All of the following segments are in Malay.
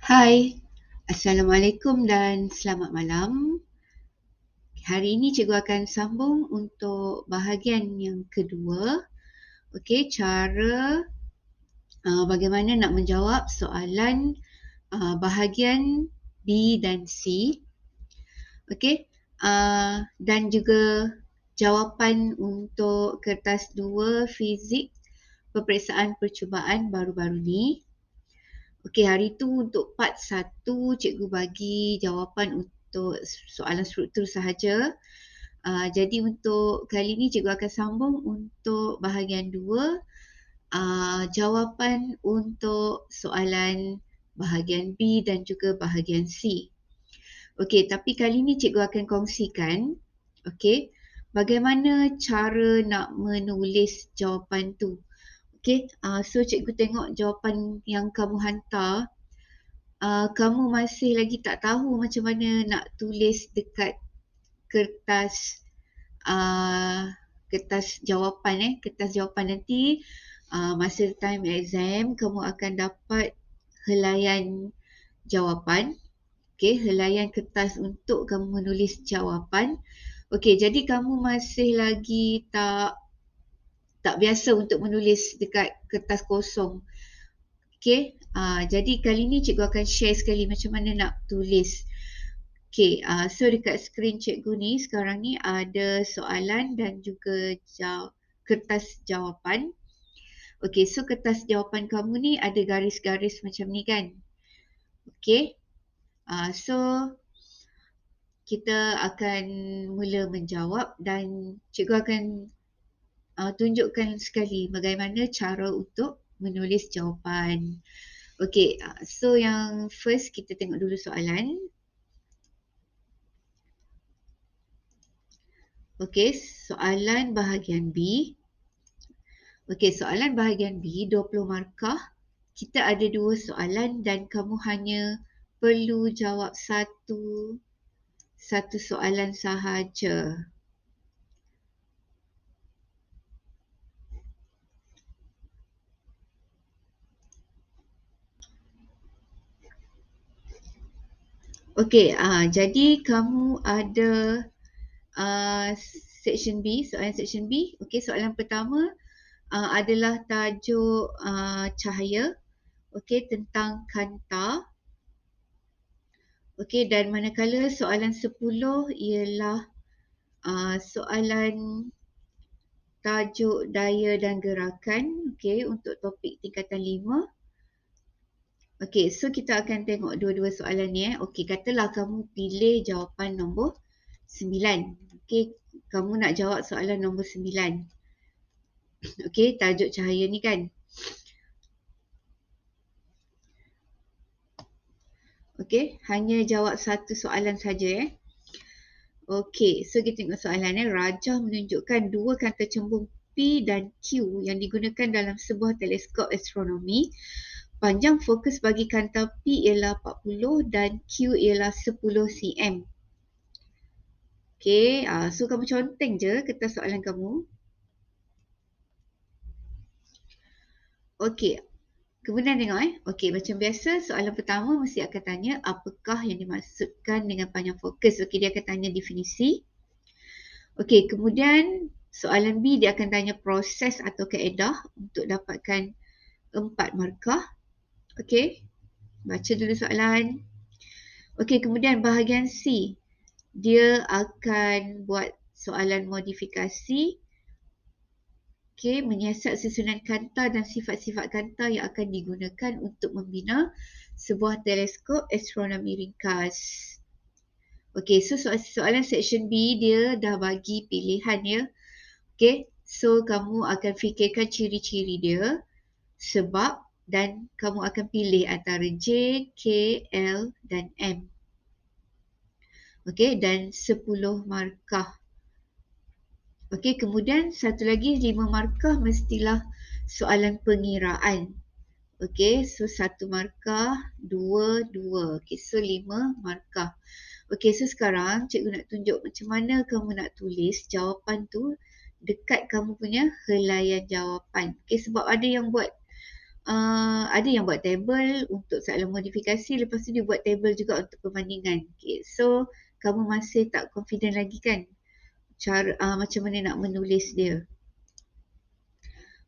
Hai, Assalamualaikum dan selamat malam. Hari ini cikgu akan sambung untuk bahagian yang kedua. Okey, cara bagaimana nak menjawab soalan bahagian B dan C. Okey, dan juga jawapan untuk kertas 2 fizik peperiksaan percubaan baru-baru ni. Okey, hari tu untuk part 1 cikgu bagi jawapan untuk soalan struktur sahaja. Jadi untuk kali ni cikgu akan sambung untuk bahagian 2, jawapan untuk soalan bahagian B dan juga bahagian C. Okey, tapi kali ni cikgu akan kongsikan bagaimana cara nak menulis jawapan tu. Okey, so cikgu tengok jawapan yang kamu hantar. Kamu masih lagi tak tahu macam mana nak tulis dekat kertas kertas jawapan nanti masa time exam kamu akan dapat helaian jawapan. Helaian kertas untuk kamu menulis jawapan. Jadi kamu masih lagi tak biasa untuk menulis dekat kertas kosong. Jadi kali ni cikgu akan share sekali macam mana nak tulis. So dekat skrin cikgu ni sekarang ni ada soalan dan juga kertas jawapan. So kertas jawapan kamu ni ada garis-garis macam ni kan. So kita akan mula menjawab dan cikgu akan tunjukkan sekali bagaimana cara untuk menulis jawapan. So yang first kita tengok dulu soalan. Soalan bahagian B. Soalan bahagian B 20 markah. Kita ada 2 soalan dan kamu hanya perlu jawab satu soalan sahaja. Jadi kamu ada section B, soalan section B. Soalan pertama adalah tajuk cahaya. Tentang kanta. Dan manakala soalan 10 ialah soalan tajuk daya dan gerakan untuk topik tingkatan 5. So kita akan tengok dua-dua soalan ni. Katalah kamu pilih jawapan nombor 9. Kamu nak jawab soalan nombor 9. Tajuk cahaya ni kan. Hanya jawab satu soalan saja so kita tengok soalan Rajah menunjukkan dua kanta cembung P dan Q yang digunakan dalam sebuah teleskop astronomi. Panjang fokus bagi kanta P ialah 40 dan Q ialah 10 cm. So kamu conteng je kertas soalan kamu. Kemudian tengok macam biasa soalan pertama mesti akan tanya apakah yang dimaksudkan dengan panjang fokus. Dia akan tanya definisi. Kemudian soalan B dia akan tanya proses atau kaedah untuk dapatkan 4 markah. Baca dulu soalan. Kemudian bahagian C dia akan buat soalan modifikasi. Menyiasat susunan kanta dan sifat-sifat kanta yang akan digunakan untuk membina sebuah teleskop astronomi ringkas. So soalan section B dia dah bagi pilihan so kamu akan fikirkan ciri-ciri dia, sebab dan kamu akan pilih antara J, K, L dan M. Dan 10 markah. Kemudian satu lagi 5 markah mestilah soalan pengiraan. So 1 markah, 2, 2. So 5 markah. So sekarang cikgu nak tunjuk macam mana kamu nak tulis jawapan tu dekat kamu punya helaian jawapan. Sebab ada yang buat ada yang buat table untuk soalan modifikasi, lepas tu dia buat table juga untuk perbandingan. Okay, so kamu masih tak confident lagi kan cara macam mana nak menulis dia.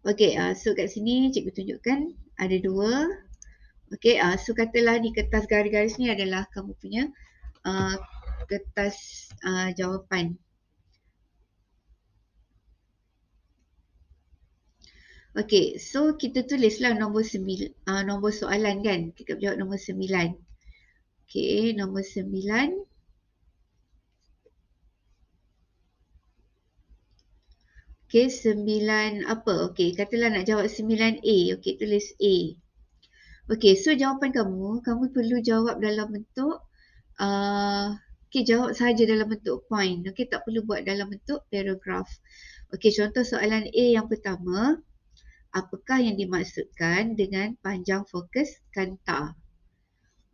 Okay, so kat sini cikgu tunjukkan ada dua. Okay, so katalah di kertas garis-garis ni adalah kamu punya kertas jawapan. Okay, so kita tulislah nombor soalan kan. Kita jawab nombor 9. Okay, nombor 9. Okay, 9 apa? Okay, katalah nak jawab 9A. Okay, tulis A. Okay, so jawapan kamu perlu jawab dalam bentuk okay, jawab saja dalam bentuk point. Okay, tak perlu buat dalam bentuk paragraph. Okay, contoh soalan A yang pertama. Apakah yang dimaksudkan dengan panjang fokus kanta?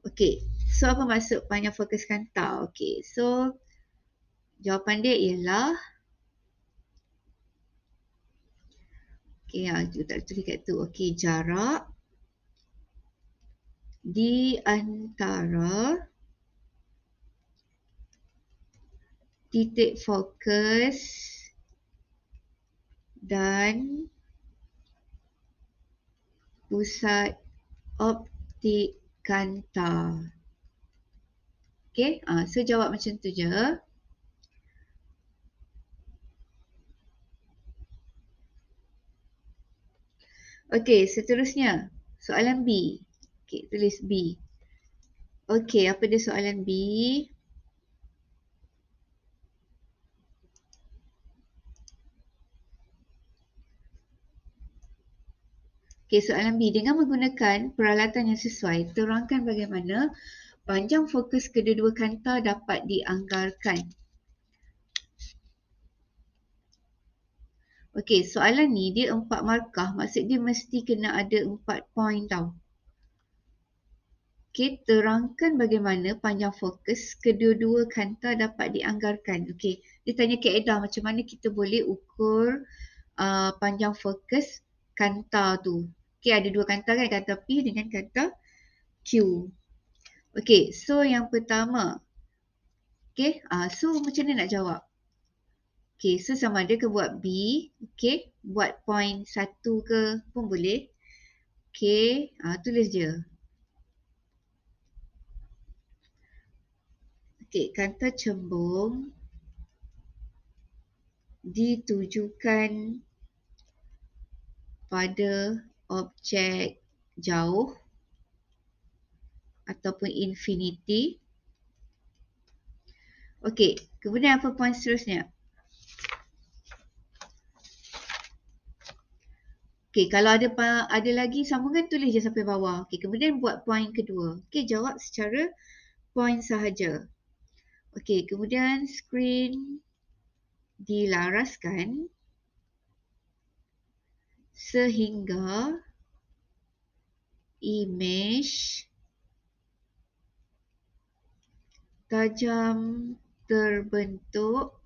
Okay, so apa maksud panjang fokus kanta? Okay, so jawapan dia ialah okay, tak tulis kat tu. Okay, jarak di antara titik fokus dan pusat optik kanta. Okay, so jawab macam tu je. Okay, seterusnya soalan B. Okay, tulis B. Okay, apa dia soalan B? Okay, soalan B. Dengan menggunakan peralatan yang sesuai, terangkan bagaimana panjang fokus kedua-dua kanta dapat dianggarkan. Okay, soalan ni dia 4 markah. Maksud dia mesti kena ada 4 point tau. Okay, terangkan bagaimana panjang fokus kedua-dua kanta dapat dianggarkan. Okay, dia tanya kaedah macam mana kita boleh ukur panjang fokus kanta tu. Okay, ada dua kanta kan, kanta P dengan kanta Q. Okay, so yang pertama. Okay, so macam mana nak jawab? Okay, so sama ada ke buat B. Okay, buat point 1 ke pun boleh. Okay, tulis je. Okay, kanta cembung ditujukan pada objek jauh ataupun infinity. Okey, kemudian apa poin seterusnya? Okey, kalau ada lagi sambungan tulis je sampai bawah. Okey, kemudian buat poin kedua. Okey, jawab secara poin sahaja. Okey, kemudian skrin dilaraskan sehingga imej tajam terbentuk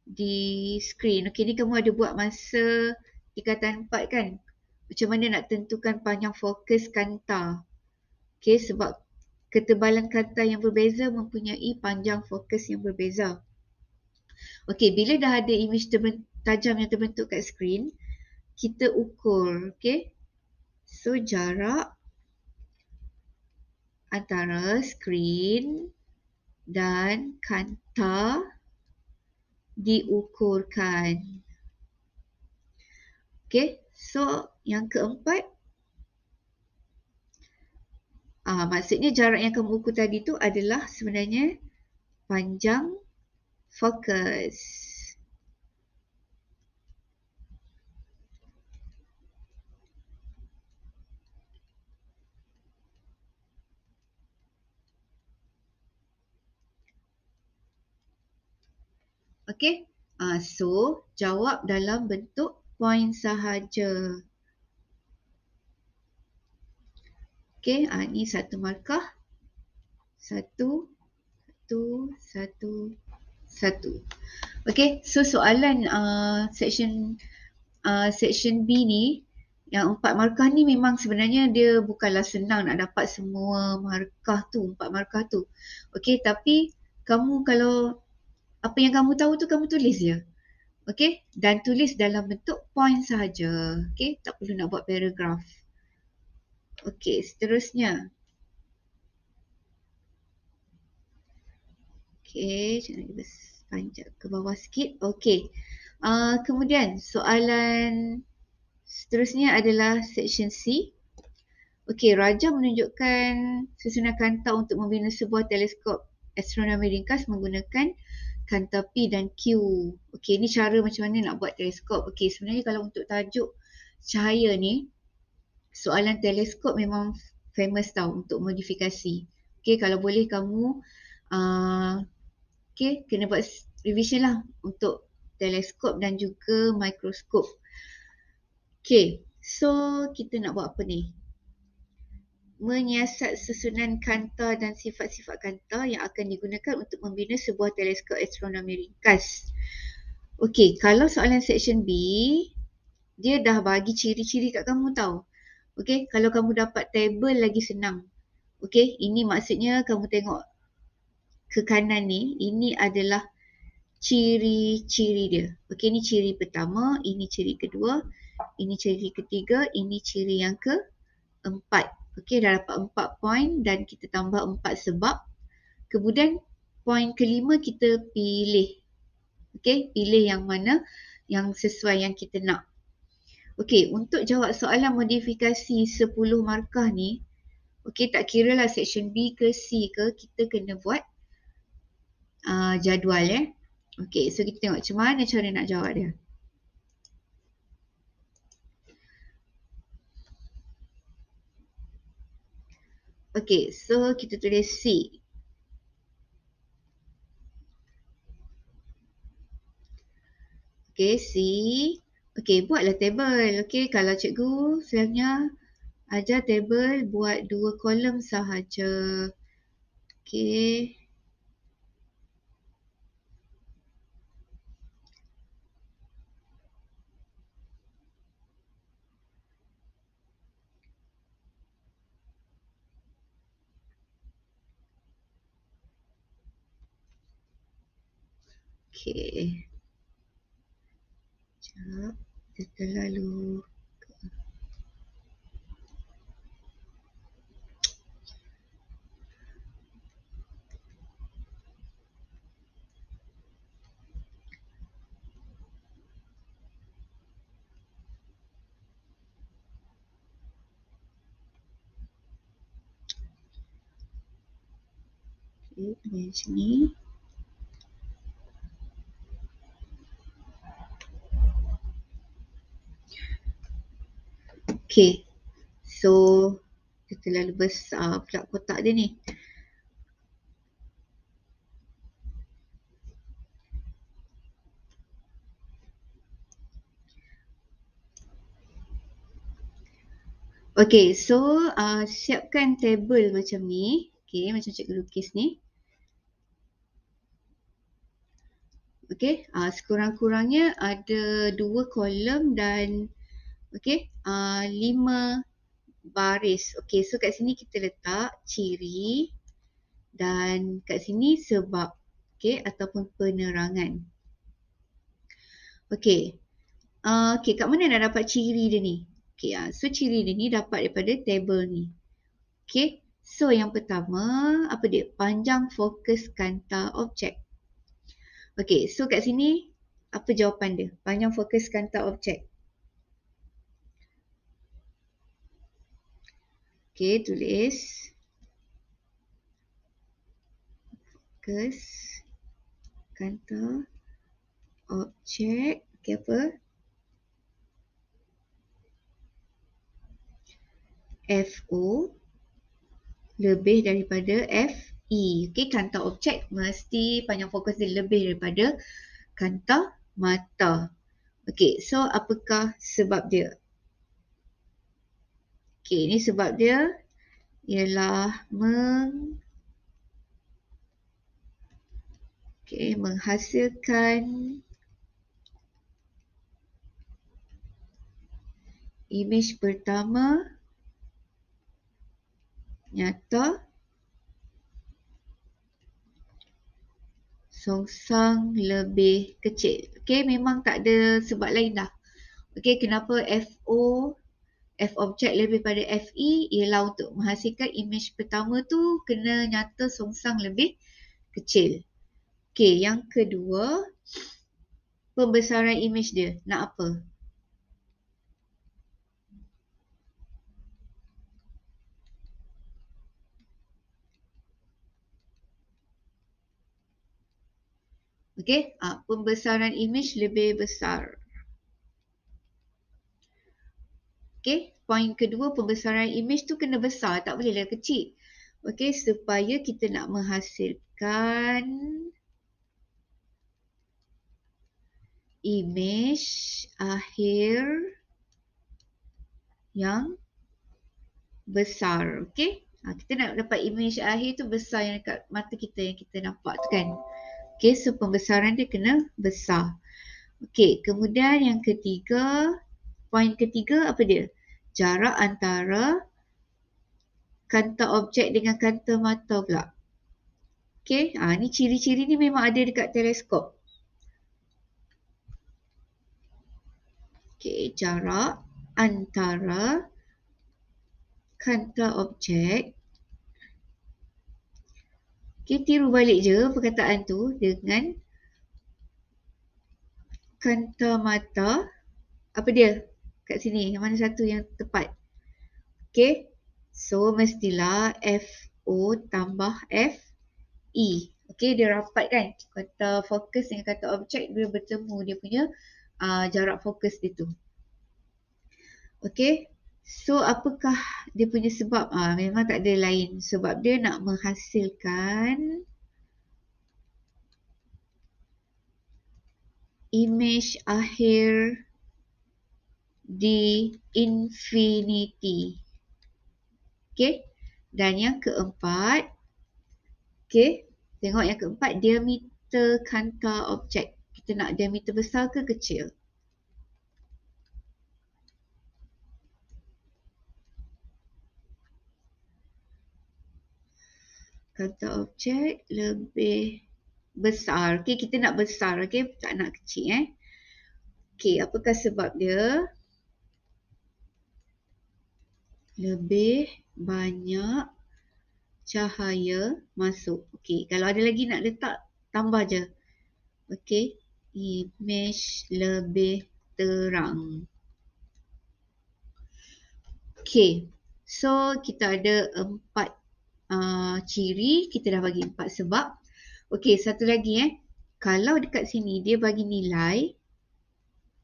di skrin. Okey, ni kamu ada buat masa tingkatan 4 kan? Macam mana nak tentukan panjang fokus kanta. Okey, sebab ketebalan kanta yang berbeza mempunyai panjang fokus yang berbeza. Okey, bila dah ada imej tajam yang terbentuk kat skrin, kita ukur. Okey, so jarak antara skrin dan kanta diukurkan. Okay, so yang keempat, maksudnya jarak yang kamu ukur tadi tu adalah sebenarnya panjang fokus. Okay, so jawab dalam bentuk poin sahaja. Okay, ni satu markah. Satu. Okay, so soalan section B ni Yang 4 markah ni memang sebenarnya dia bukanlah senang nak dapat semua markah tu, 4 markah tu. Okey, tapi kamu kalau apa yang kamu tahu tu kamu tulis je. Okey, dan tulis dalam bentuk point sahaja. Okey, tak perlu nak buat paragraf. Okey, seterusnya. Okey, jangan panjang ke bawah sikit. Okey. Kemudian soalan seterusnya adalah section C. Okey, Raja menunjukkan susunan kanta untuk membina sebuah teleskop astronomi ringkas menggunakan kanta P dan Q. Okey, ni cara macam mana nak buat teleskop. Okey, sebenarnya kalau untuk tajuk cahaya ni, soalan teleskop memang famous tau untuk modifikasi. Okey, kalau boleh kamu kena buat revision lah untuk teleskop dan juga mikroskop. Okey, so kita nak buat apa ni? Menyiasat susunan kanta dan sifat-sifat kanta yang akan digunakan untuk membina sebuah teleskop astronomi ringkas. Okey, kalau soalan section B, dia dah bagi ciri-ciri kat kamu tau. Okey, kalau kamu dapat table lagi senang. Okey, ini maksudnya kamu tengok ke kanan ni, ini adalah ciri-ciri dia. Okey, ni ciri pertama, ini ciri kedua, ini ciri ketiga, ini ciri yang keempat. Okey, dah dapat 4 point dan kita tambah 4 sebab. Kemudian point kelima kita pilih. Okey, pilih yang mana yang sesuai yang kita nak. Okey, untuk jawab soalan modifikasi 10 markah ni, okey, tak kira lah section B ke C ke, kita kena buat jadual Okey, so kita tengok macam mana cara nak jawab dia. Okey, so kita tulis C. Okey, C. Okey, buatlah table. Okey, kalau cikgu sebenarnya ajar table buat 2 kolom sahaja. Okey. Okey. Sekejap. Dia terlalu dari sini. Okey. So, dia terlalu besar pula kotak dia ni. Okey, so siapkan table macam ni. Okey, macam cikgu lukis ni. Okey, sekurang-kurangnya ada 2 kolom dan okey, 5 baris. Okey, so kat sini kita letak ciri dan kat sini sebab, okey, ataupun penerangan. Okey. Okey, kat mana nak dapat ciri dia ni? Okey, so ciri dia ni dapat daripada table ni. Okey. So yang pertama, apa dia? Panjang fokus kanta objek. Okey, so kat sini apa jawapan dia? Panjang fokus kanta objek. Okey, tulis fokus kanta objek. Okey, apa? FO lebih daripada FE. Okey, kanta objek mesti panjang fokus dia lebih daripada kanta mata. Okey, so apakah sebab dia? Okey, ini sebab dia ialah menghasilkan Image pertama nyata songsang lebih kecil. Okey, memang tak ada sebab lain dah. Okey, kenapa F objek lebih pada FE ialah untuk menghasilkan image pertama tu kena nyata songsang lebih kecil. Okey, yang kedua, pembesaran image dia. Nak apa? Okey, pembesaran image lebih besar. Okey, poin kedua, pembesaran image tu kena besar, tak bolehlah kecil. Okey, supaya kita nak menghasilkan image akhir yang besar. Okey, kita nak dapat image akhir tu besar yang dekat mata kita yang kita nampak tu kan. Okey, so pembesaran dia kena besar. Okey, kemudian yang ketiga, poin ketiga apa dia? Jarak antara kanta objek dengan kanta mata pula. Okey, ni ciri-ciri ni memang ada dekat teleskop. Okey, jarak antara kanta objek. Okey, tiru balik je perkataan tu dengan kanta mata. Apa dia? Kat sini, yang mana satu yang tepat? Okey, so mestilah FO tambah FE. Okey, dia rapat kan? Kata fokus dengan kata objek dia bertemu dia punya jarak fokus dia tu. Okey, so apakah dia punya sebab? Memang tak ada lain. Sebab dia nak menghasilkan image akhir di infinity. Okey, dan yang keempat, okey, tengok yang keempat, diameter kanta objek. Kita nak diameter besar ke kecil? Kanta objek lebih besar. Okey, kita nak besar, okey, tak nak kecil Okey, apakah sebab dia? Lebih banyak cahaya masuk. Okey, kalau ada lagi nak letak, tambah je. Okey, image lebih terang. Okey, so kita ada 4 ciri, kita dah bagi 4 sebab. Okey, satu lagi kalau dekat sini dia bagi nilai,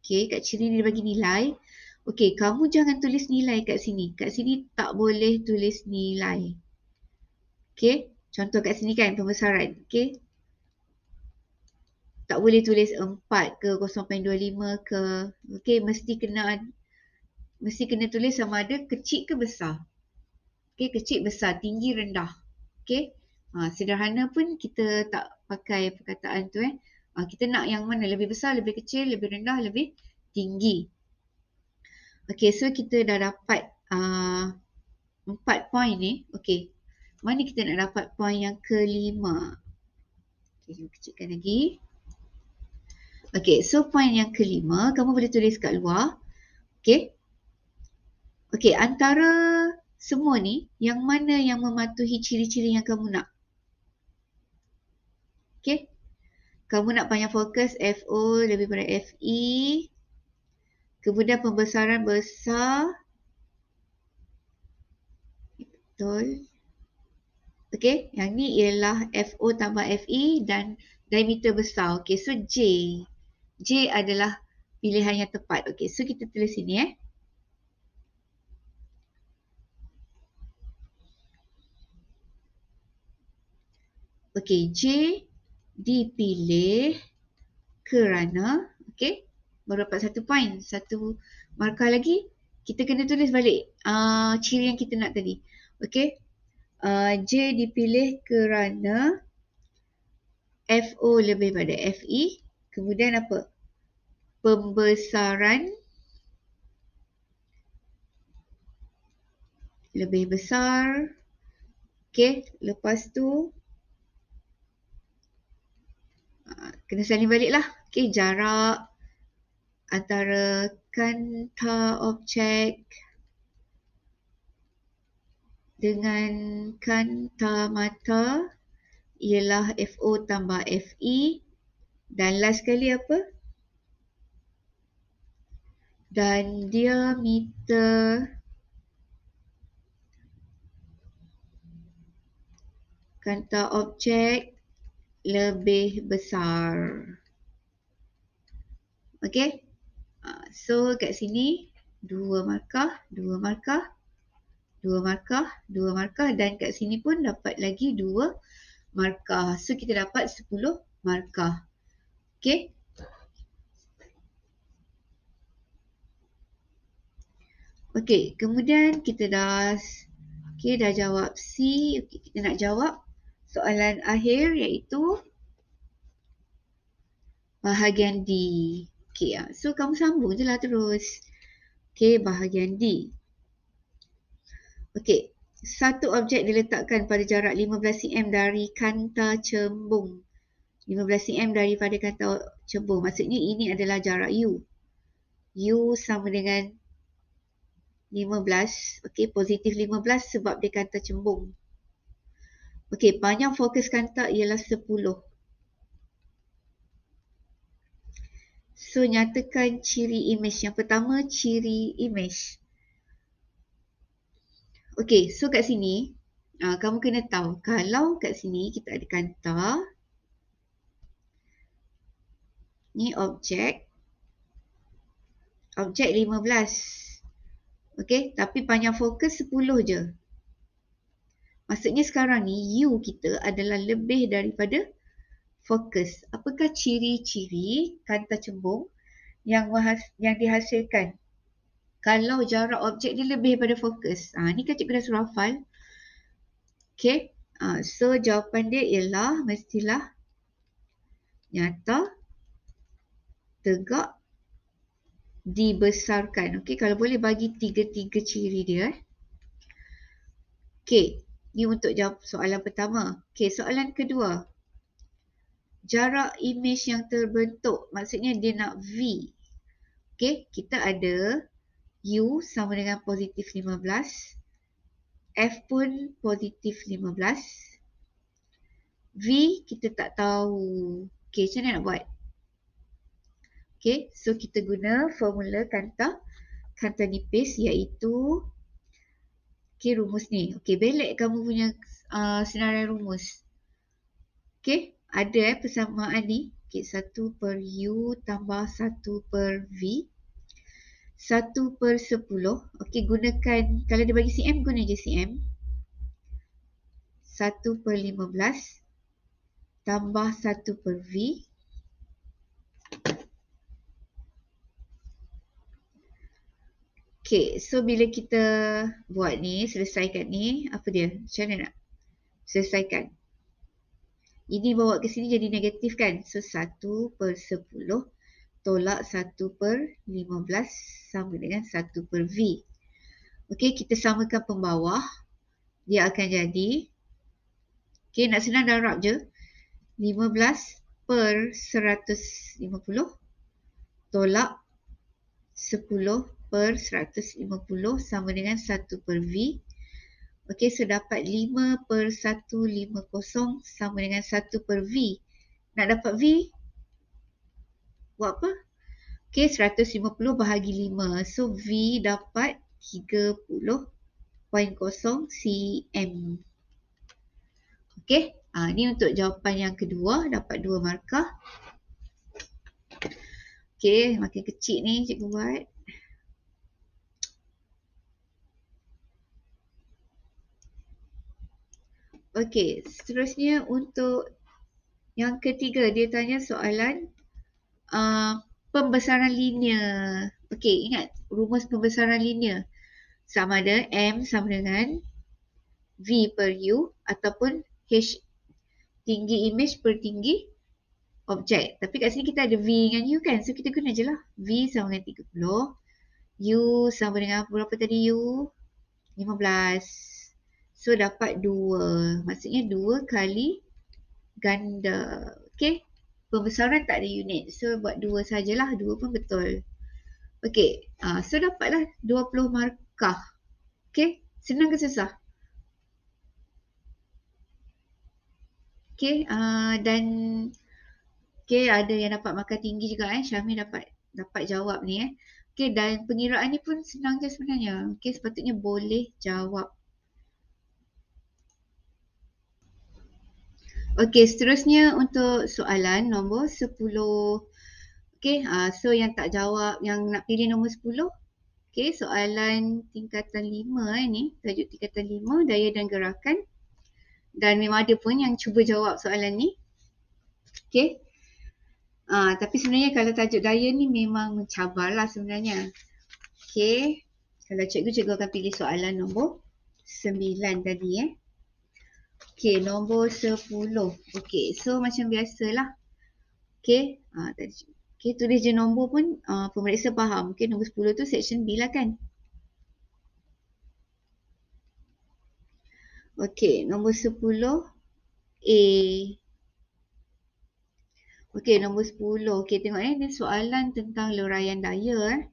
okey, kat sini dia bagi nilai. Okey, kamu jangan tulis nilai kat sini. Kat sini tak boleh tulis nilai. Okey, contoh kat sini kan pembesaran. Okey, tak boleh tulis 4 ke 0.25 ke. Okey, mesti kena tulis sama ada kecil ke besar. Okey, kecil, besar, tinggi, rendah. Okey, sederhana pun kita tak pakai perkataan tu kita nak yang mana? Lebih besar, lebih kecil, lebih rendah, lebih tinggi. Okey, so kita dah dapat 4 poin ni. Okey, mana kita nak dapat poin yang kelima? Okey, kita kecilkan lagi. Okey, so poin yang kelima, kamu boleh tulis kat luar. Okey. Okey, antara semua ni, yang mana yang mematuhi ciri-ciri yang kamu nak? Okey. Kamu nak panjang fokus FO lebih pada FE. Kemudian pembesaran besar. Betul. Okey, yang ni ialah FO tambah FE dan diameter besar. Okey, so J. J adalah pilihan yang tepat. Okey, so kita tulis sini Okey, J dipilih kerana, okey, baru dapat 1 poin, 1 markah lagi. Kita kena tulis balik ciri yang kita nak tadi. Okey, J dipilih kerana FO lebih pada FE. Kemudian apa? Pembesaran lebih besar. Okay, lepas tu kena salin balik lah. Okay, jarak antara kanta objek dengan kanta mata ialah FO tambah FE. Dan last sekali apa? Dan diameter kanta objek lebih besar. Okay. So kat sini 2 markah, 2 markah, 2 markah, 2 markah dan kat sini pun dapat lagi 2 markah. So kita dapat 10 markah. Okay. Okay, kemudian kita dah jawab C. Okay, kita nak jawab soalan akhir iaitu bahagian D. Okay, so kamu sambung je lah terus. Okay, bahagian D. Okay, satu objek diletakkan pada jarak 15 cm dari kanta cembung. 15 cm daripada kanta cembung. Maksudnya ini adalah jarak U. U sama dengan 15. Okay, positif 15 sebab dia kanta cembung. Okay, panjang fokus kanta ialah 10. So, nyatakan ciri imej. Yang pertama, ciri imej. Okay, so kat sini, kamu kena tahu. Kalau kat sini kita ada kanta. Ni objek. Objek 15. Okay, tapi panjang fokus 10 je. Maksudnya sekarang ni, U kita adalah lebih daripada fokus. Apakah ciri-ciri kanta cembung yang dihasilkan kalau jarak objek dia lebih daripada fokus? Ni kan cikgu dah suruh hafal. Okay. So jawapan dia ialah mestilah nyata, tegak, dibesarkan. Okay, kalau boleh bagi tiga-tiga ciri dia. Okay, ni untuk jawab soalan pertama. Okay, soalan kedua. Jarak imej yang terbentuk, maksudnya dia nak V. Okay, kita ada U sama dengan positif 15. F pun positif 15. V kita tak tahu. Okay, macam mana nak buat? Okay, so kita guna formula kanta nipis iaitu okay, rumus ni. Okay, belek kamu punya senarai rumus. Okay, ada persamaan ni. Okay, 1 per U tambah 1 per V. 1 per 10. Okay, gunakan, kalau dia bagi cm, guna je cm. 1 per 15 tambah 1 per V. Okay, so bila kita buat ni, selesaikan ni, apa dia? Macam mana nak selesaikan? Ini bawa ke sini jadi negatif kan? So, 1 per 10 tolak 1 per 15 sama dengan 1 per V. Okay, kita samakan pembawah. Dia akan jadi, okay, nak senang darab je. 15 per 150 tolak 10 per 150 sama dengan 1 per V. Okey, so dapat 5 per 150 sama dengan 1 per V. Nak dapat V, buat apa? Okey, 150 bahagi 5. So, V dapat 30.0 cm. Okey, ni untuk jawapan yang kedua, dapat 2 markah. Okey, makin kecil ni cikgu buat. Okey, seterusnya untuk yang ketiga, dia tanya soalan pembesaran linear. Okey, ingat rumus pembesaran linear. Sama ada M sama dengan V per U ataupun H tinggi imej per tinggi objek. Tapi kat sini kita ada V dengan U kan. So kita guna je lah. V sama dengan 30. U sama dengan berapa tadi U? 15. So dapat 2. Maksudnya 2 kali ganda. Okay. Pembesaran tak ada unit. So buat 2 sajalah. 2 pun betul. Okay. So dapatlah 20 markah. Okay. Senang ke susah? Okay. Dan okay, ada yang dapat markah tinggi juga Syahmi dapat jawab ni Okay, dan pengiraan ni pun senang je sebenarnya. Okay, sepatutnya boleh jawab. Okay, seterusnya untuk soalan nombor 10. Okay, so yang tak jawab, yang nak pilih nombor 10. Okay, soalan tingkatan 5 ni, tajuk tingkatan 5, daya dan gerakan. Dan memang ada pun yang cuba jawab soalan ni. Okay. Tapi sebenarnya kalau tajuk daya ni memang mencabar lah sebenarnya. Okay. Kalau cikgu akan pilih soalan nombor 9 tadi Okay, nombor 10. Okay, so macam biasalah. Okay, okay, tulis je nombor pun pemeriksa faham. Okay, nombor 10 tu section B lah kan. Okay, nombor 10 A. Okay, nombor 10. Okay, tengok ni soalan tentang luraian daya.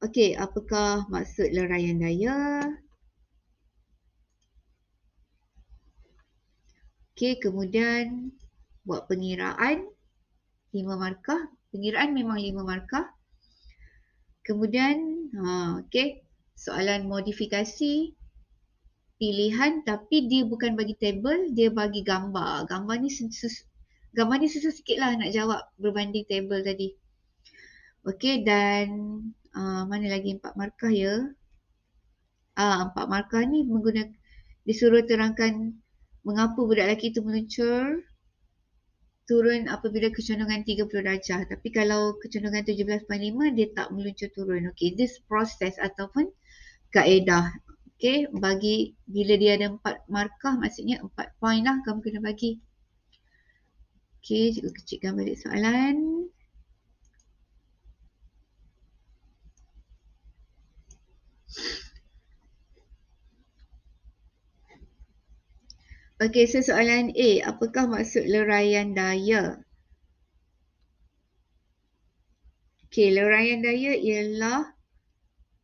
Okay, apakah maksud luraian daya? Okay, kemudian buat pengiraan 5 markah. Pengiraan memang 5 markah. Kemudian, okay, soalan modifikasi pilihan tapi dia bukan bagi tabel, dia bagi gambar. Gambar ni susah sikit lah nak jawab berbanding tabel tadi. Okay, dan mana lagi 4 markah ya? 4 markah ni disuruh terangkan mengapa budak lelaki itu meluncur turun apabila kecondongan 30 darjah. Tapi kalau kecondongan 17.5 dia tak meluncur turun. Okay, this process ataupun kaedah. Okay, bagi bila dia ada 4 markah maksudnya 4 point lah kamu kena bagi. Okay, cikgu kecilkan balik soalan. Okay, so soalan A. Apakah maksud leraian daya? Okay, leraian daya ialah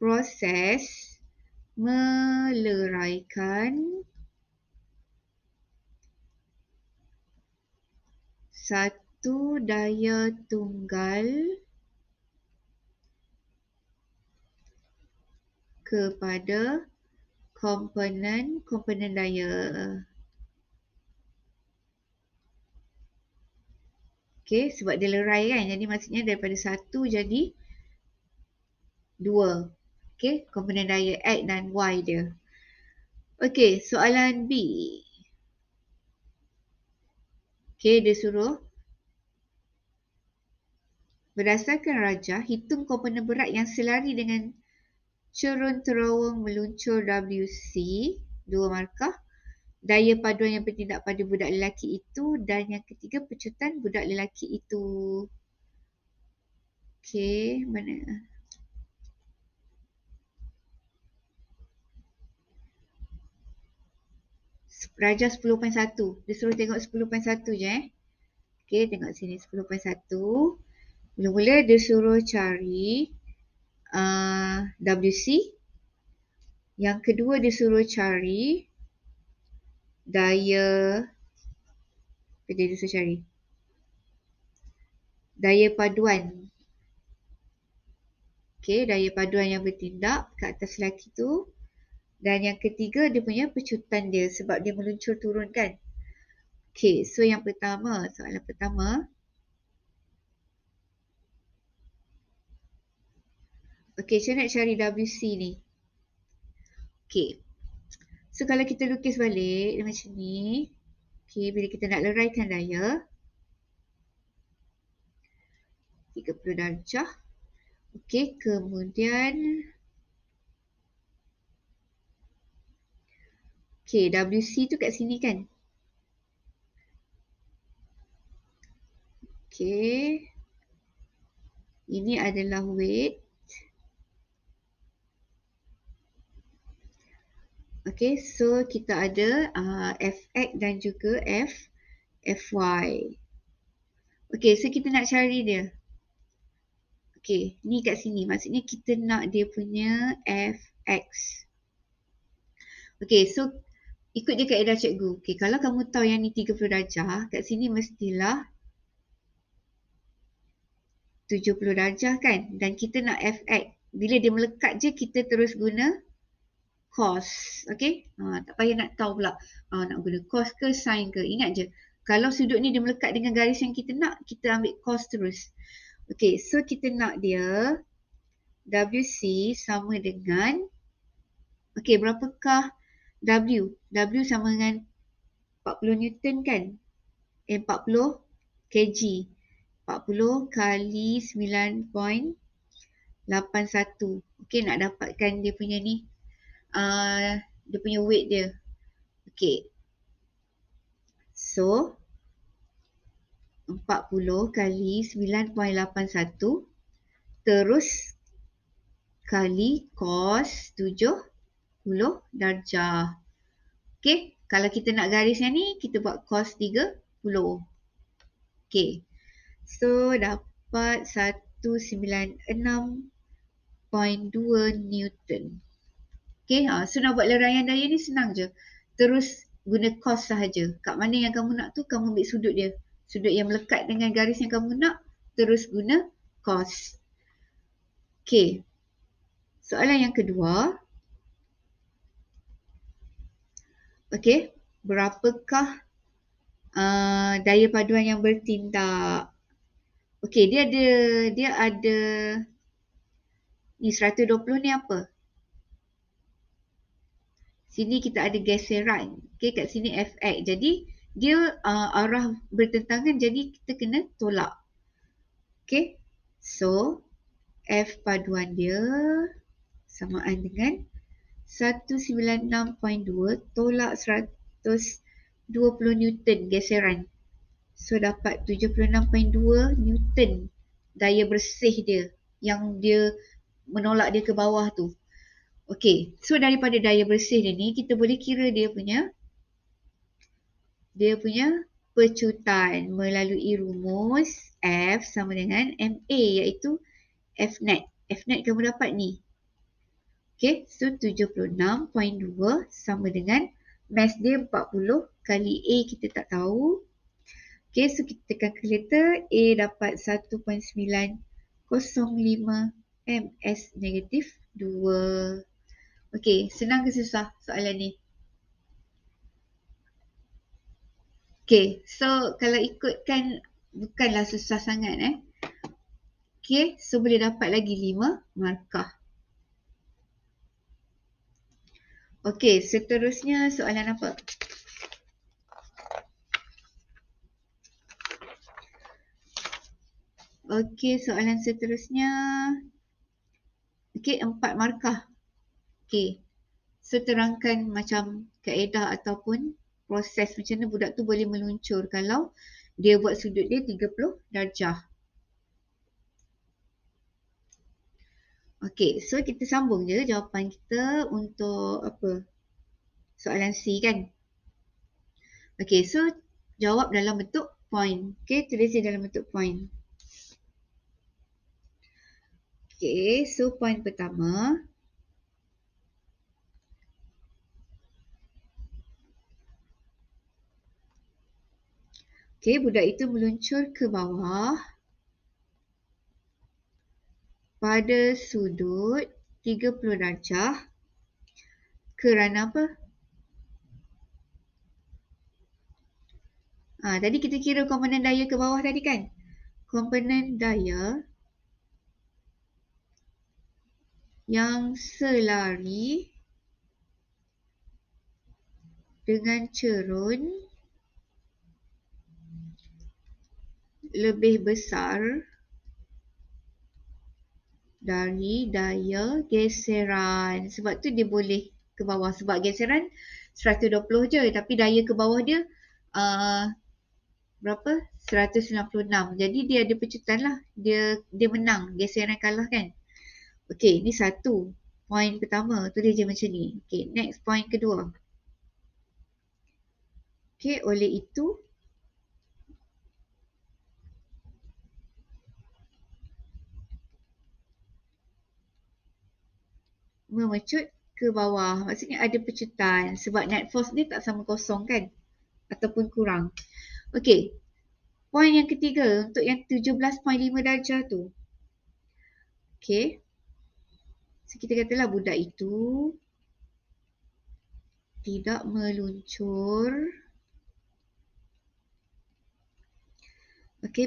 proses meleraikan satu daya tunggal kepada komponen daya. Okay, sebab dia lerai kan. Jadi maksudnya daripada 1 jadi 2. Okay, komponen daya X dan Y dia. Okay, soalan B. Okay, dia suruh berdasarkan rajah, hitung komponen berat yang selari dengan curun terowong meluncur WC, 2 markah. Daya paduan yang bertindak pada budak lelaki itu dan yang ketiga pecutan budak lelaki itu. Okay, mana? Rajah 10.1. Dia suruh tengok 10.1 je Okay, tengok sini 10.1. Mula-mula dia suruh cari WC. Yang kedua dia suruh cari daya paduan. Okay, daya paduan yang bertindak kat atas lelaki tu. Dan yang ketiga dia punya pecutan dia sebab dia meluncur turun kan. Okay, so yang pertama, soalan pertama. Okay, saya nak cari WC ni. Okay, so kalau kita lukis balik dia macam ni. Okay, bila kita nak leraikan daya 30 darjah. Okay, kemudian okay, WC tu kat sini kan. Okay, ini adalah weight. Okay, so kita ada Fx dan juga Fy. Okay, so kita nak cari dia. Okay, ni kat sini. Maksudnya kita nak dia punya Fx. Okay, so ikut je kaedah cikgu. Okay, kalau kamu tahu yang ni 30 darjah, kat sini mestilah 70 darjah kan? Dan kita nak Fx. Bila dia melekat je, kita terus guna cos. Okay? Tak payah nak tahu pula nak guna cos ke sin ke. Ingat je. Kalau sudut ni dia melekat dengan garis yang kita nak, kita ambil cos terus. Okay, so kita nak dia WC sama dengan, okay, berapakah W? W sama dengan 40 Newton kan? 40 kg. 40 kali 9.81. Okay, nak dapatkan dia punya ni. Dia punya weight dia. Okay. So, 40 kali 9.81 terus kali cos 70 darjah. Okay. Kalau kita nak garis yang ni, kita buat cos 30. Okay. So, dapat 196.2 Newton. Okay, so nak buat leraian daya ni senang je. Terus guna cos sahaja. Kat mana yang kamu nak tu, kamu ambil sudut dia. Sudut yang melekat dengan garis yang kamu nak, terus guna cos. Okay, soalan yang kedua. Okay, berapakah daya paduan yang bertindak? Okay, dia ada ni 120 ni apa? Sini kita ada geseran. Okay, kat sini Fx. Jadi, dia arah bertentangan, jadi kita kena tolak. Okay, so F paduan dia samaan dengan 196.2 tolak 120 Newton geseran. So, dapat 76.2 Newton daya bersih dia yang dia menolak dia ke bawah tu. Okay, so daripada daya bersih dia ni, kita boleh kira dia punya pecutan melalui rumus F sama dengan MA, iaitu Fnet. Fnet kamu dapat ni. Okay, so 76.2 sama dengan mass dia 40 kali A kita tak tahu. Okay, so kita tekan kalkulator, A dapat 1.905 ms negatif 2. Okay, senang ke susah soalan ni? Okay, so kalau ikutkan bukanlah susah sangat Okay, so boleh dapat lagi 5 markah. Okay, seterusnya soalan apa? Okay, soalan seterusnya. Okay, 4 markah. Okay, so terangkan macam kaedah ataupun proses macam mana budak tu boleh meluncur kalau dia buat sudut dia 30 darjah. Okay, so kita sambung je jawapan kita untuk apa? Soalan C kan? Okay, so jawab dalam bentuk point. Okay, tulis dia dalam bentuk point. Okay, so point pertama. Okay, budak itu meluncur ke bawah pada sudut 30 darjah kerana apa? Tadi kita kira komponen daya ke bawah tadi kan? Komponen daya yang selari dengan cerun lebih besar dari daya geseran. Sebab tu dia boleh ke bawah. Sebab geseran 120 je. Tapi daya ke bawah dia berapa? 196. Jadi dia ada pecutan lah. Dia menang. Geseran kalah kan? Okey, ni satu. point pertama. Tulis je macam ni. Okay, next point kedua. Okay, oleh itu memecut ke bawah. Maksudnya ada pecutan sebab net force dia tak sama kosong kan? Ataupun kurang. Okay, point yang ketiga untuk yang 17.5 darjah tu. Okay, so kita katalah budak itu tidak meluncur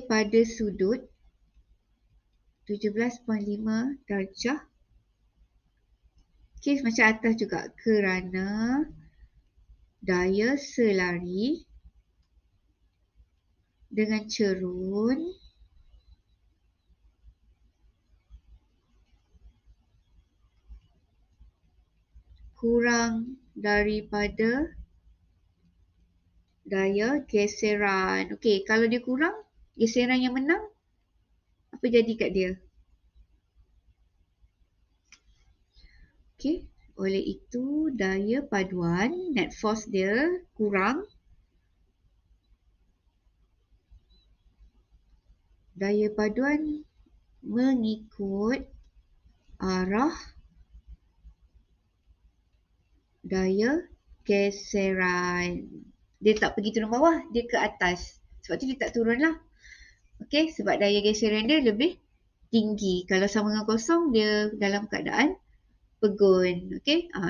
pada sudut 17.5 darjah. Macam atas juga, kerana daya selari dengan cerun kurang daripada daya geseran. Kalau dia kurang, geseran yang menang, apa jadi kat dia? Oleh itu daya paduan, net force dia kurang. Daya paduan mengikut arah daya geseran. Dia tak pergi turun bawah, dia ke atas. Sebab tu dia tak turun lah. Sebab daya geseran dia lebih tinggi. Kalau sama dengan kosong, dia dalam keadaan pegun.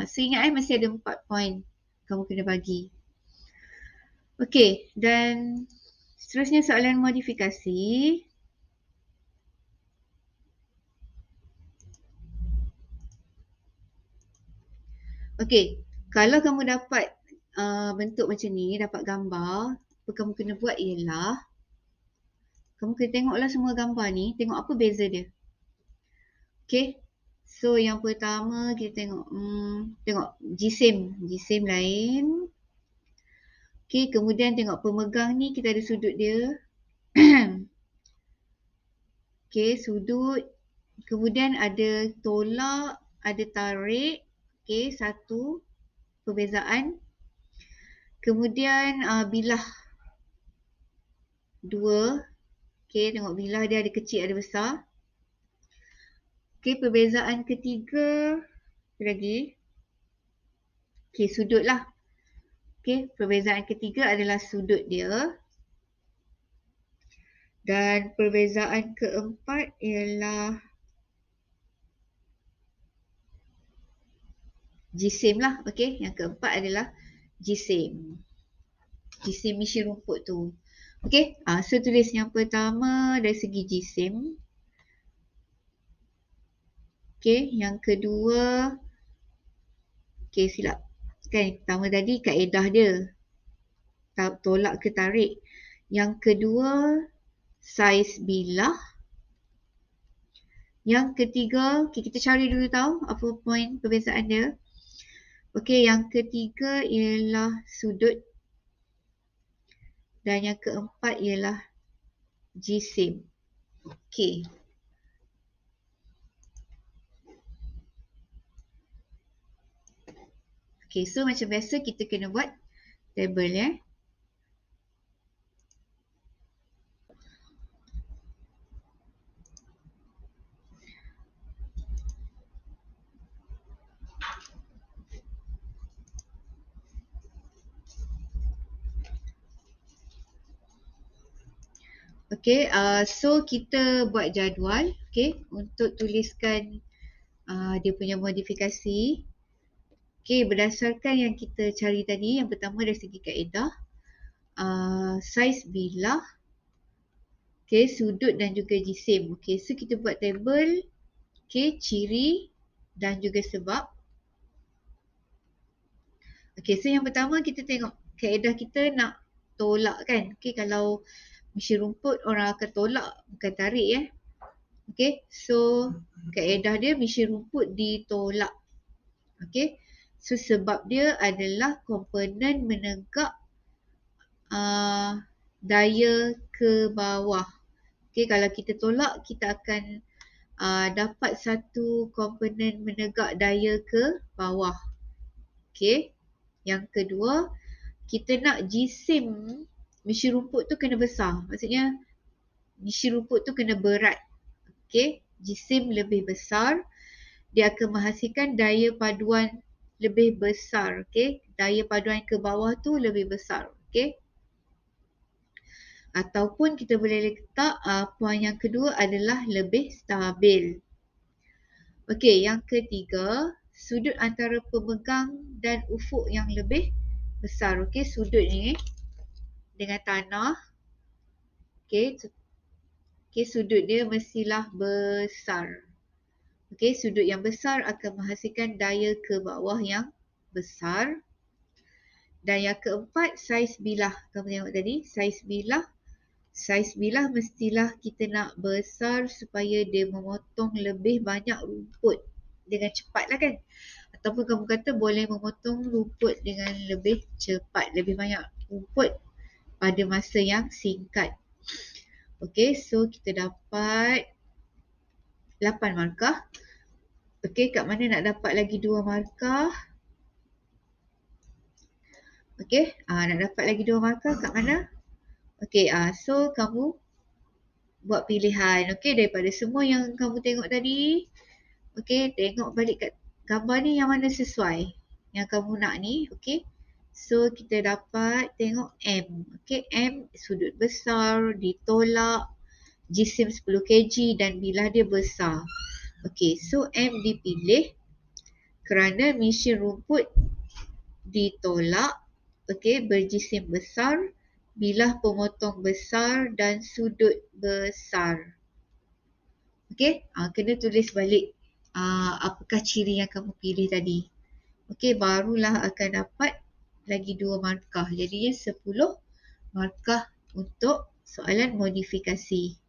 So ingat masih ada 4 point kamu kena bagi. Dan seterusnya soalan modifikasi. Kalau kamu dapat bentuk macam ni, dapat gambar, apa kamu kena buat ialah kamu kena tengoklah semua gambar ni, tengok apa beza dia. So yang pertama kita tengok jisim lain. Kemudian tengok pemegang ni kita ada sudut dia. Sudut. Kemudian ada tolak, ada tarik. Satu perbezaan. Kemudian bilah. Dua. Tengok bilah dia ada kecil, ada besar. Perbezaan ketiga. Lagi. Sudut lah. Perbezaan ketiga adalah sudut dia. Dan perbezaan keempat ialah jisim lah. Yang keempat adalah jisim. Jisim mesin rumput tu. So tulis yang pertama dari segi jisim. Yang kedua. Silap. Pertama tadi kaedah dia. Tolak ke tarik. Yang kedua, saiz bilah. Yang ketiga, kita cari dulu tahu apa poin perbezaan dia. Yang ketiga ialah sudut. Dan yang keempat ialah jisim. So macam biasa kita kena buat table ya. So kita buat jadual untuk tuliskan dia punya modifikasi. Berdasarkan yang kita cari tadi, yang pertama dari segi kaedah, saiz bilah, sudut dan juga jisim. So kita buat table, ciri dan juga sebab. So yang pertama kita tengok kaedah kita nak tolak kan. Kalau mesin rumput orang akan tolak, bukan tarik ya. So kaedah dia mesin rumput ditolak. So sebab dia adalah komponen menegak daya ke bawah. Kalau kita tolak, kita akan dapat satu komponen menegak daya ke bawah. Okey. Yang kedua, kita nak jisim mesin rumput tu kena besar. Maksudnya mesin rumput tu kena berat. Okey. Jisim lebih besar, dia akan menghasilkan daya paduan lebih besar. Okey. Daya paduan ke bawah tu lebih besar. Okey. Ataupun kita boleh letak poin yang kedua adalah lebih stabil. Okey, yang ketiga, sudut antara pemegang dan ufuk yang lebih besar. Okey, sudut ni dengan tanah. Okey, sudut dia mestilah besar. Okey, sudut yang besar akan menghasilkan daya ke bawah yang besar. Dan yang keempat, saiz bilah. Kamu tengok tadi, saiz bilah. Saiz bilah mestilah kita nak besar supaya dia memotong lebih banyak rumput dengan cepat lah kan. Ataupun kamu kata boleh memotong rumput dengan lebih cepat, lebih banyak rumput pada masa yang singkat. Okey, so kita dapat 8 markah. Okey, kat mana nak dapat lagi 2 markah? Okey, nak dapat lagi 2 markah kat mana? Okey, so kamu buat pilihan. Okey, daripada semua yang kamu tengok tadi. Okey, tengok balik kat gambar ni yang mana sesuai yang kamu nak ni. Okey, so kita dapat tengok M. Okey, M sudut besar, ditolak, jisim 10 kg dan bilah dia besar. Okey, so M dipilih kerana mesin rumput ditolak, okey, berjisim besar, bilah pemotong besar dan sudut besar. Okey, kena tulis balik apakah ciri yang kamu pilih tadi. Okey, barulah akan dapat lagi 2 markah. Jadinya 10 markah untuk soalan modifikasi.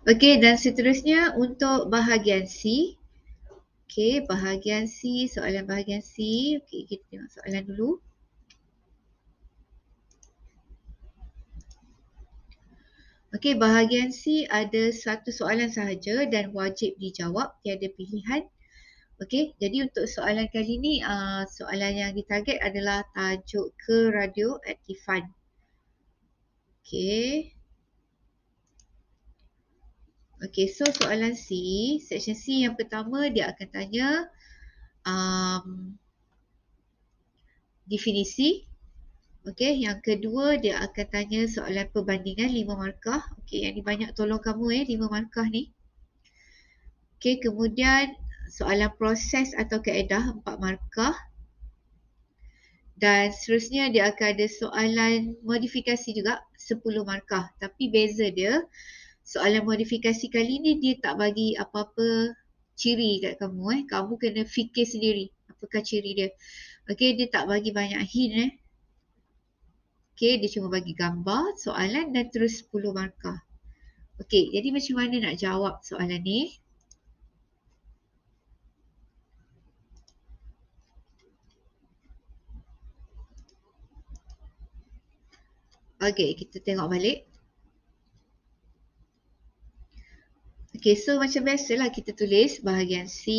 Okey, dan seterusnya untuk bahagian C. Okey, bahagian C, soalan bahagian C. Okey, kita tengok soalan dulu. Okey, bahagian C ada satu soalan sahaja dan wajib dijawab, tiada pilihan. Okey, jadi untuk soalan kali ni, soalan yang ditarget adalah tajuk keradioaktifan. Okey. Okey, so soalan C, section C yang pertama dia akan tanya definisi. Okey, yang kedua dia akan tanya soalan perbandingan 5 markah. Okey, yang ni banyak tolong kamu 5 markah ni. Okey, kemudian soalan proses atau kaedah 4 markah. Dan seterusnya dia akan ada soalan modifikasi juga 10 markah. Tapi beza dia, soalan modifikasi kali ni dia tak bagi apa-apa ciri kat kamu. Kamu kena fikir sendiri apakah ciri dia. Okey, dia tak bagi banyak hint. Okey, dia cuma bagi gambar, soalan dan terus 10 markah. Okey, jadi macam mana nak jawab soalan ni? Okey, kita tengok balik. Okey, so macam biasalah kita tulis bahagian C.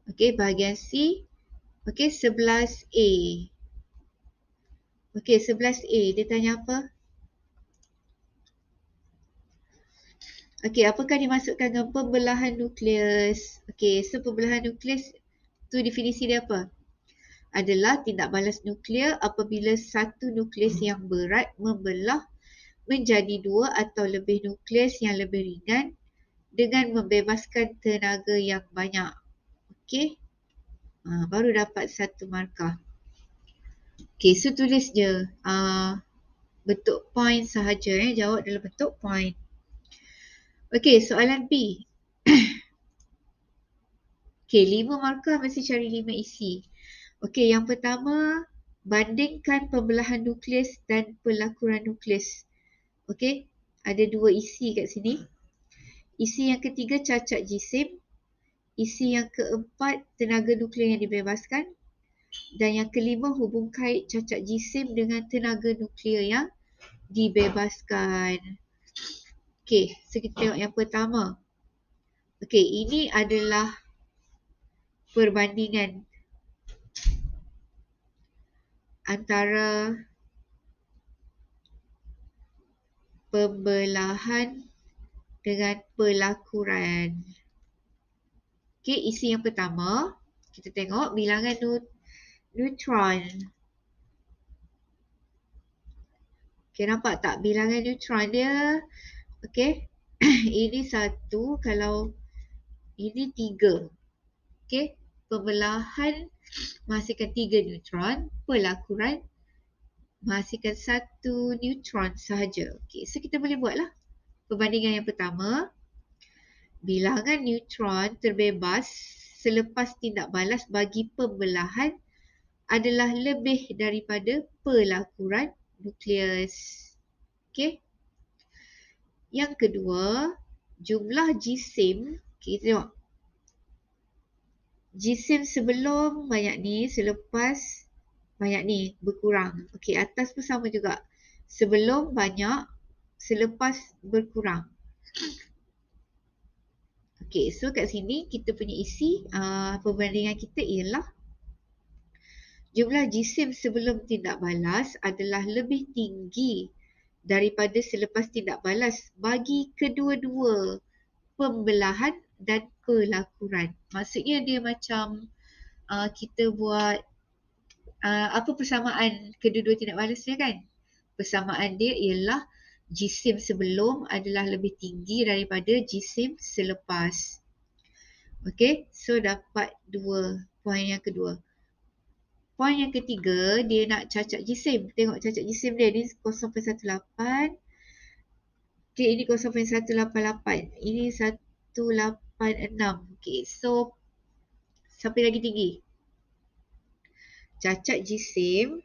Okey, bahagian C. Okey, 11A. Okey, 11A. Dia tanya apa? Okey, apakah dimaksudkan dengan pembelahan nukleus? Okey, so pembelahan nukleus tu definisi dia apa? Adalah tindak balas nuklear apabila satu nukleus yang berat membelah menjadi 2 atau lebih nukleus yang lebih ringan dengan membebaskan tenaga yang banyak. Okey, baru dapat 1 markah. Okey, so tulis je bentuk point sahaja. Jawab dalam bentuk point. Okey, soalan B. Okey, 5 markah mesti cari 5 isi. Okey, yang pertama, bandingkan pembelahan nukleus dan pelakuran nukleus. Okey, ada 2 isi kat sini. Isi yang ketiga, cacat jisim. Isi yang keempat, tenaga nuklear yang dibebaskan. Dan yang kelima, hubung kait cacat jisim dengan tenaga nuklear yang dibebaskan. Okey, so kita tengok yang pertama. Okey, ini adalah perbandingan antara pembelahan dengan pelakuran. Okey, isi yang pertama, kita tengok bilangan neutron. Okey, nampak tak bilangan neutron dia? Okey, ini 1, kalau ini 3. Okey, pembelahan menghasilkan 3 neutron, pelakuran menghasilkan 1 neutron sahaja. Okey, so kita boleh buatlah perbandingan yang pertama. Bilangan neutron terbebas selepas tindak balas bagi pembelahan adalah lebih daripada pelakuran nukleus. Okey. Yang kedua, jumlah jisim. Okay, kita tengok. Jisim sebelum banyak ni, selepas banyak ni, berkurang. Okey, atas pun sama juga. Sebelum banyak, selepas berkurang. Okey, so kat sini kita punya isi perbandingan kita ialah jumlah jisim sebelum tindak balas adalah lebih tinggi daripada selepas tindak balas bagi kedua-dua pembelahan dan pelakuran. Maksudnya dia macam kita buat apa persamaan kedua-dua tindak balas dia kan? Persamaan dia ialah jisim sebelum adalah lebih tinggi daripada jisim selepas. Okey, so dapat 2 poin yang kedua. Poin yang ketiga, dia nak cacat jisim. Tengok cacat jisim dia, ni 0.18. Okey, ini 0.188. Ini 186. Okey, so siapa lagi tinggi? Cacat jisim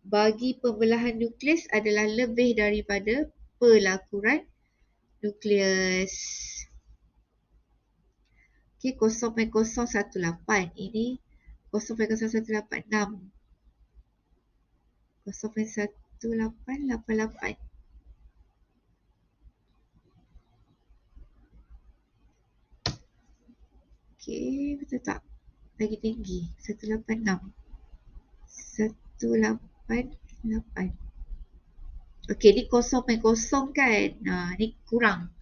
bagi pembelahan nukleus adalah lebih daripada pelakuran nukleus. Okey, 0.018. Ini 0.0186. 0.1888. Okey, betul tak? Lagi tinggi. 186. 188. Okey, ni 0.0 kan? Ni kurang.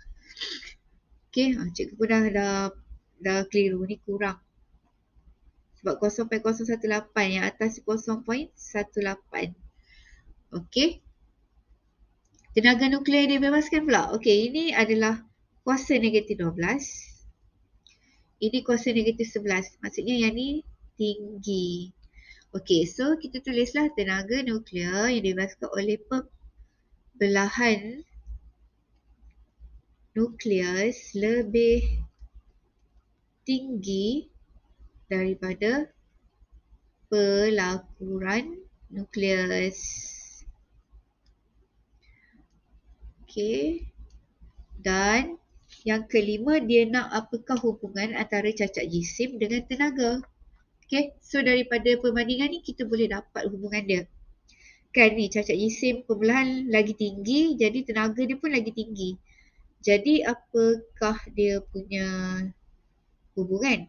Okey, cikgu pun dah keliru. Ni kurang. Sebab 0.018 yang atas 0.18. Okey. Tenaga nuklear dibebaskan pula. Okey, ini adalah kuasa negatif 12. Ini kuasa negatif 11. Maksudnya yang ni tinggi. Okey, so kita tulislah tenaga nuklear yang dibebaskan oleh pembelahan nukleus lebih tinggi daripada pelakuran nukleus. Okey. Dan yang kelima, dia nak apakah hubungan antara cacat jisim dengan tenaga. Okey, so daripada perbandingan ni kita boleh dapat hubungan dia. Kan ni cacat jisim pembelahan lagi tinggi, jadi tenaga dia pun lagi tinggi. Jadi apakah dia punya hubungan?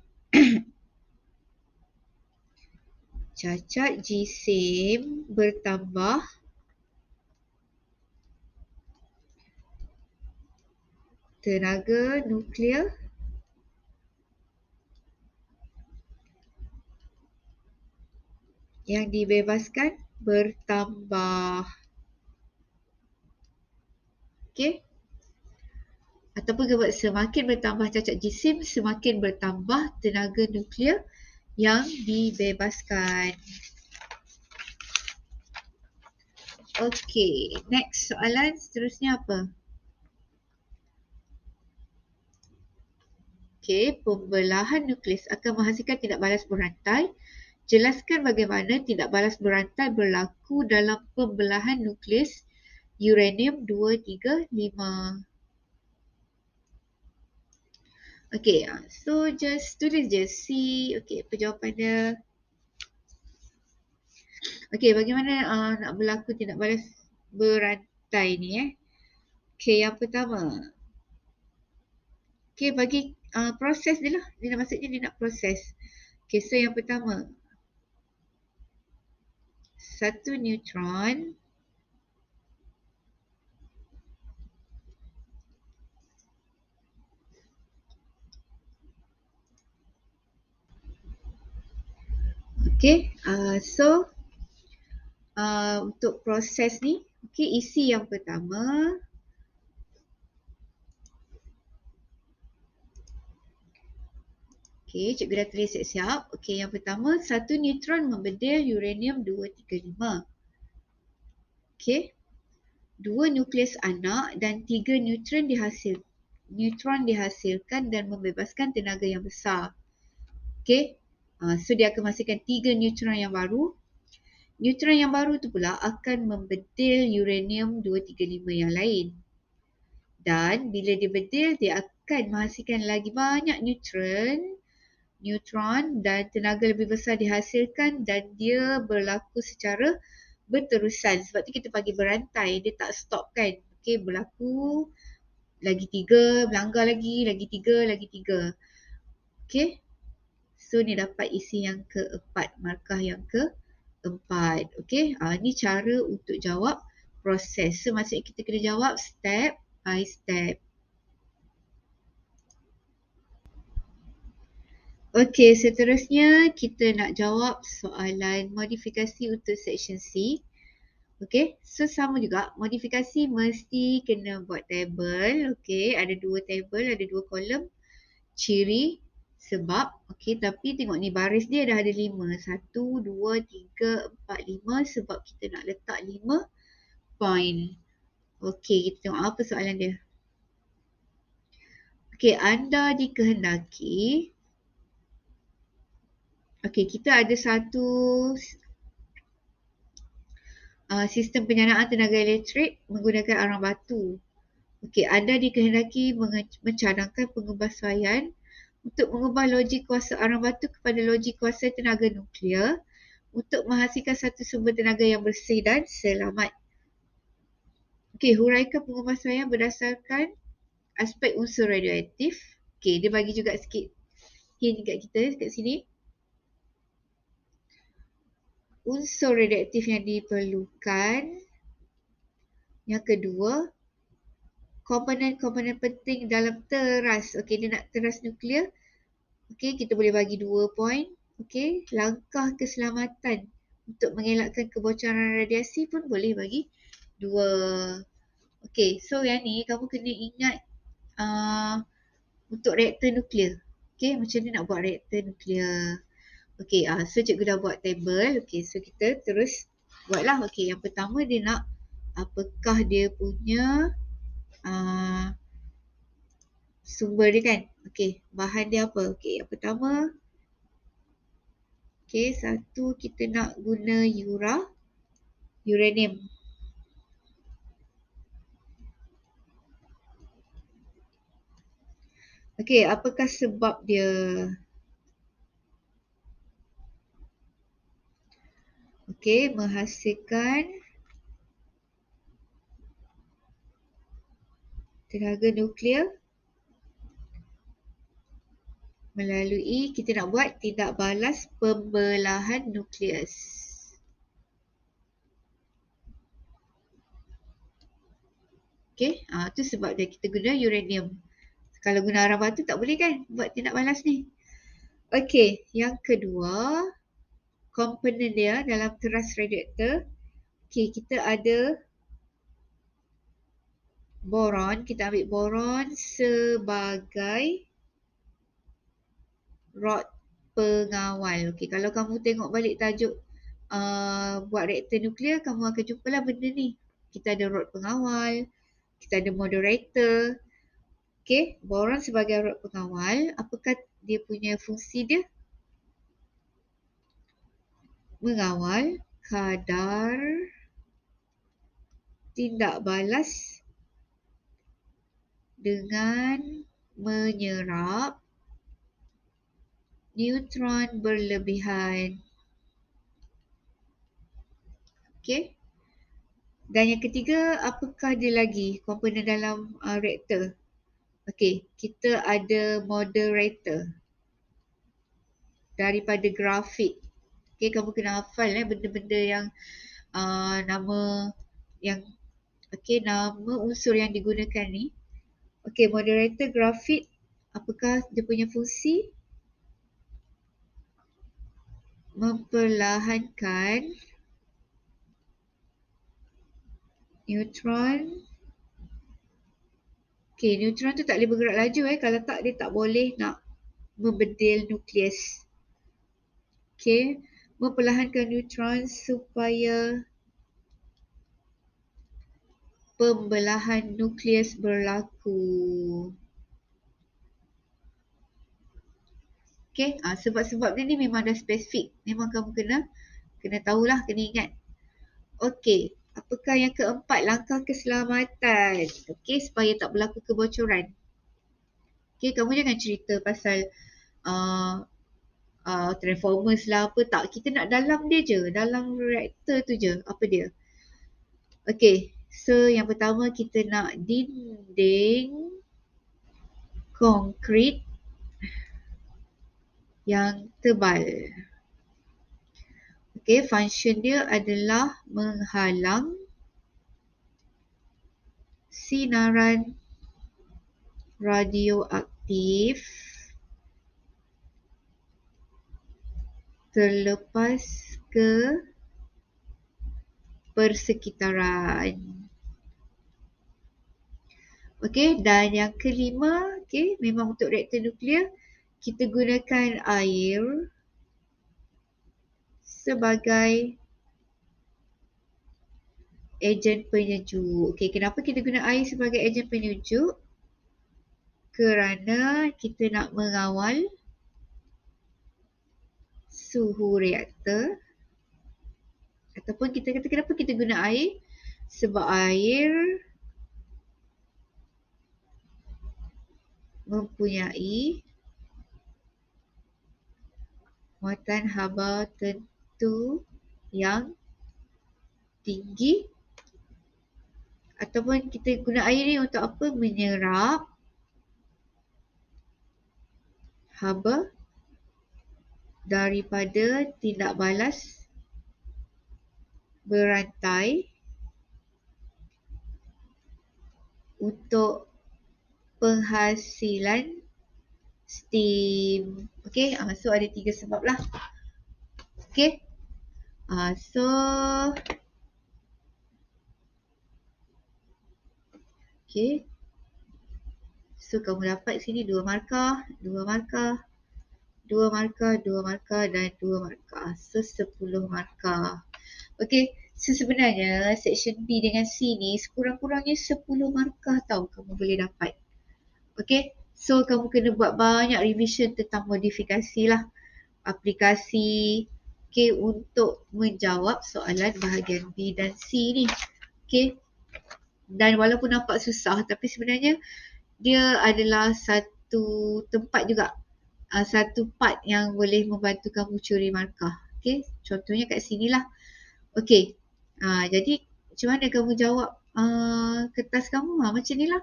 Cacat jisim bertambah tenaga nuklear yang dibebaskan bertambah. Okey? Ataupun kita buat semakin bertambah cacat jisim, semakin bertambah tenaga nuklear yang dibebaskan. Okey, next soalan seterusnya apa? Okey, pembelahan nukleus akan menghasilkan tindak balas berantai. Jelaskan bagaimana tindak balas berantai berlaku dalam pembelahan nukleus uranium 235. Okay, so just tulis je C. Okay, apa jawapannya? Okay, bagaimana nak berlaku tindak balas berantai? berantai ni Okay, yang pertama. Okay, bagi proses dia lah. Maksudnya dia nak proses. Okay, so yang pertama. Satu neutron. Okay, so untuk proses ni, okay, isi yang pertama. Okay, cikgu dah tulis siap-siap. Okay, yang pertama, satu neutron membedil uranium 235. Okay, dua nukleus anak dan 3 neutron dihasilkan dan membebaskan tenaga yang besar. Okay, so dia akan menghasilkan 3 neutron yang baru. Neutron yang baru tu pula akan membedil uranium 235 yang lain. Dan bila dia bedil, dia akan menghasilkan lagi banyak neutron dan tenaga lebih besar dihasilkan dan dia berlaku secara berterusan. Sebab tu kita panggil berantai, dia tak stop kan. Okay, berlaku lagi 3, melanggar lagi 3, lagi 3. Okay, so ni dapat isi yang keempat, markah yang keempat. Okay, ni cara untuk jawab proses. So maksudnya kita kena jawab step by step. Okey, seterusnya kita nak jawab soalan modifikasi untuk section C. Okey, so sama juga. Modifikasi mesti kena buat table. Okey, ada 2 table, ada 2 kolom. Ciri, sebab. Okey, tapi tengok ni baris dia dah ada 5. 1, 2, 3, 4, 5 sebab kita nak letak 5 point. Okey, kita tengok apa soalan dia. Okey, anda dikehendaki. Okey, kita ada satu sistem penyanaan tenaga elektrik menggunakan arang batu. Okey, anda dikehendaki mencadangkan pengubahsuaian untuk mengubah logik kuasa arang batu kepada logik kuasa tenaga nuklear untuk menghasilkan satu sumber tenaga yang bersih dan selamat. Okey, huraikan pengubahsuaian berdasarkan aspek unsur radioaktif. Okey, dia bagi juga sikit hint kat kita kat sini. Unsur radioaktif yang diperlukan. Yang kedua, komponen-komponen penting dalam teras. Okey, dia nak teras nuklear. Okey, kita boleh bagi 2 point. Okey, langkah keselamatan untuk mengelakkan kebocoran radiasi pun boleh bagi 2. Okey, so yang ni kamu kena ingat untuk reaktor nuklear. Okey, macam mana nak buat reaktor nuklear. Okey, so cikgu dah buat table. Okey, so kita terus buatlah. Okey, yang pertama dia nak apakah dia punya sumber dia kan. Okey, bahan dia apa? Okey, yang pertama. Okey, satu kita nak guna uranium. Okey, apakah sebab dia? Okey, menghasilkan tenaga nuklear melalui kita nak buat tindak balas pembelahan nukleus. Okey, tu sebab dia kita guna uranium. Kalau guna arang batu tak boleh kan buat tindak balas ni. Okey, yang kedua, komponen dia dalam teras radioaktor. Okey, kita ada boron. Kita ambil boron sebagai rod pengawal. Okey, kalau kamu tengok balik tajuk buat reaktor nuklear, kamu akan jumpalah benda ni. Kita ada rod pengawal, kita ada moderator. Okey, boron sebagai rod pengawal, apakah dia punya fungsi dia? Mengawal kadar tindak balas dengan menyerap neutron berlebihan. Okey. Dan yang ketiga, apakah dia lagi komponen dalam reaktor? Okey, kita ada moderator daripada grafik. Okey, kamu kena hafal benda-benda yang nama yang nama unsur yang digunakan ni. Okey, moderator grafik, apakah dia punya fungsi? Memperlahankan neutron. Okey, neutron tu tak boleh bergerak laju kalau tak dia tak boleh nak membedil nukleus. Okey, memperlahankan neutron supaya pembelahan nukleus berlaku. Okey, sebab-sebab dia ni memang dah spesifik. Memang kamu kena tahulah, kena ingat. Okey, apakah yang keempat? Langkah keselamatan. Okey, supaya tak berlaku kebocoran. Okey, kamu jangan cerita pasal transformers lah apa tak. Kita nak dalam dia je, dalam reaktor tu je. Apa dia? Okey, so yang pertama kita nak dinding konkrit yang tebal. Okey, function dia adalah menghalang sinaran radioaktif terlepas ke persekitaran. Okey, dan yang kelima, okey, memang untuk reaktor nuklear kita gunakan air sebagai ejen penyejuk. Okey, kenapa kita guna air sebagai ejen penyejuk? Kerana kita nak mengawal suhu reaktor. Ataupun kita kata kenapa kita guna air? Sebab air mempunyai muatan haba tentu yang tinggi, ataupun kita guna air ni untuk apa? Menyerap haba daripada tindak balas berantai untuk penghasilan steam. Okey, so ada 3 sebab lah. Okey, so okey, so kamu dapat sini 2 markah, 2 markah, 2 markah, 2 markah dan 2 markah. So 10 markah. Okey, so sebenarnya section B dengan C ni sekurang-kurangnya 10 markah tau kamu boleh dapat. Okey, so kamu kena buat banyak revision tentang modifikasi lah, aplikasi, okey, untuk menjawab soalan bahagian B dan C ni. Okey, dan walaupun nampak susah tapi sebenarnya dia adalah satu tempat juga, satu part yang boleh membantu kamu curi markah. Okey, contohnya kat sini lah. Okey, jadi macam mana kamu jawab kertas kamu? Macam ni lah.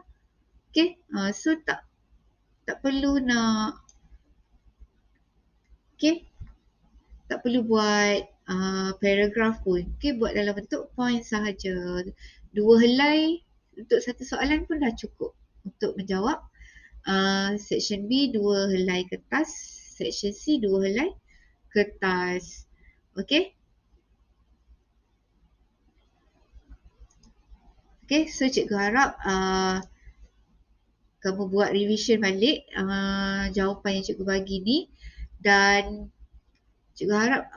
Okey, so tak perlu nak, okey, tak perlu buat paragraf pun. Okey, buat dalam bentuk point sahaja. 2 helai untuk satu soalan pun dah cukup untuk menjawab. Section B 2 helai kertas, section C 2 helai kertas. Okey? Okey, so cikgu harap kamu buat revision balik jawapan yang cikgu bagi ni, dan cikgu harap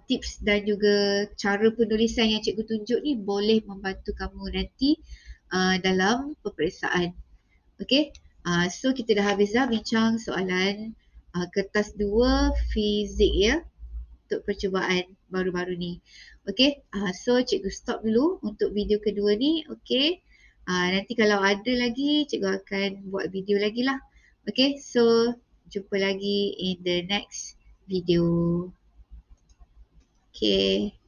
tips dan juga cara penulisan yang cikgu tunjuk ni boleh membantu kamu nanti dalam peperiksaan. Okey, so kita dah habis dah bincang soalan kertas 2 fizik ya, untuk percubaan baru-baru ni. Okey, so cikgu stop dulu untuk video kedua ni. Okey, nanti kalau ada lagi cikgu akan buat video lagi lah. Okey, so jumpa lagi in the next video. Okay.